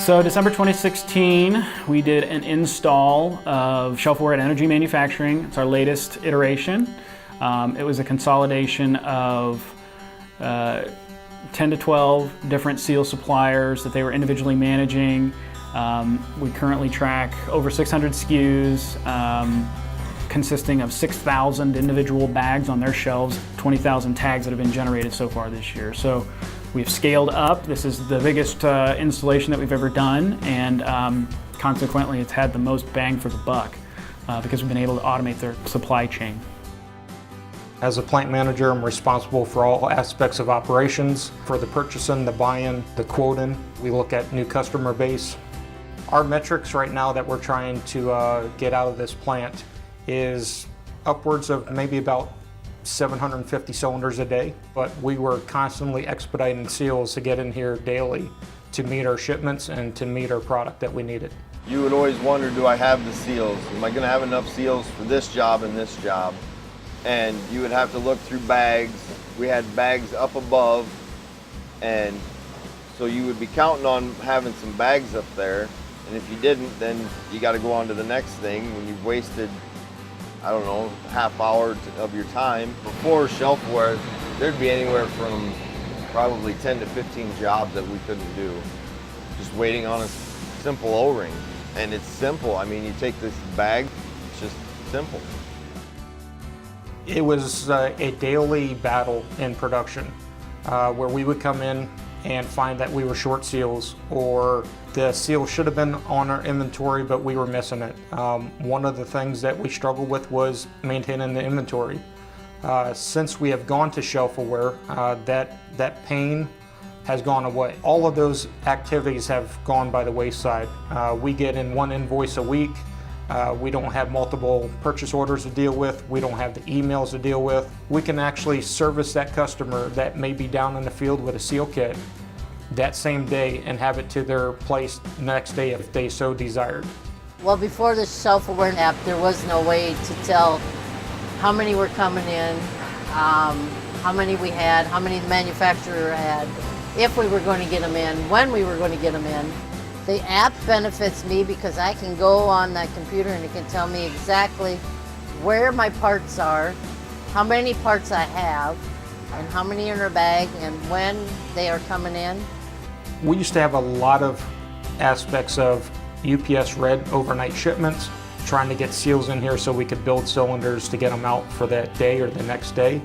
So December 2016, we did an install of ShelfAware at Energy Manufacturing. It's our latest iteration. It was a consolidation of 10 to 12 different seal suppliers that they were individually managing. We currently track over 600 SKUs, consisting of 6,000 individual bags on their shelves, 20,000 tags that have been generated so far this year. So we've scaled up. This is the biggest installation that we've ever done, and consequently it's had the most bang for the buck because we've been able to automate their supply chain. As a plant manager, I'm responsible for all aspects of operations, for the purchasing, the buying, the quoting. We look at new customer base. Our metrics right now that we're trying to get out of this plant is upwards of maybe about 750 cylinders a day, but we were constantly expediting seals to get in here daily to meet our shipments and to meet our product that we needed. You would always wonder, do I have the seals? Am I going to have enough seals for this job and this job? And you would have to look through bags. We had bags up above, and so you would be counting on having some bags up there, and if you didn't, then you got to go on to the next thing when you've wasted, I don't know, half hour of your time. Before ShelfAware, there'd be anywhere from probably 10 to 15 jobs that we couldn't do, just waiting on a simple O-ring. And it's simple. I mean, you take this bag, it's just simple. It was a daily battle in production where we would come in and find that we were short seals, or the seal should have been on our inventory but we were missing it. One of the things that we struggled with was maintaining the inventory. Since we have gone to ShelfAware, that pain has gone away. All of those activities have gone by the wayside. We get in one invoice a week. We don't have multiple purchase orders to deal with. We don't have the emails to deal with. We can actually service that customer that may be down in the field with a seal kit that same day and have it to their place next day if they so desired. Well, before the ShelfAware app, there was no way to tell how many were coming in, how many we had, how many the manufacturer had, if we were going to get them in, when we were going to get them in. The app benefits me because I can go on that computer and it can tell me exactly where my parts are, how many parts I have, and how many in our bag, and when they are coming in. We used to have a lot of aspects of UPS red overnight shipments, trying to get seals in here so we could build cylinders to get them out for that day or the next day.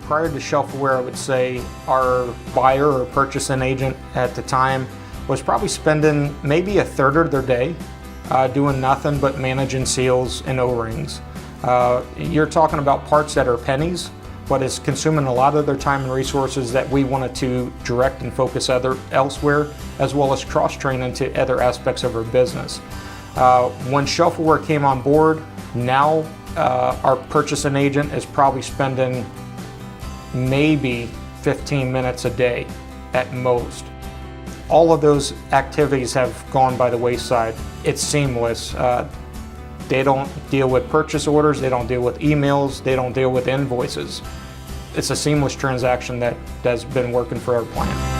Prior to ShelfAware, I would say our buyer or purchasing agent at the time was probably spending maybe a third of their day doing nothing but managing seals and O-rings. You're talking about parts that are pennies, but it's consuming a lot of their time and resources that we wanted to direct and focus elsewhere, as well as cross-train into other aspects of our business. When ShelfAware came on board, now our purchasing agent is probably spending maybe 15 minutes a day at most. All of those activities have gone by the wayside. It's seamless. They don't deal with purchase orders, they don't deal with emails, they don't deal with invoices. It's a seamless transaction that has been working for our plant.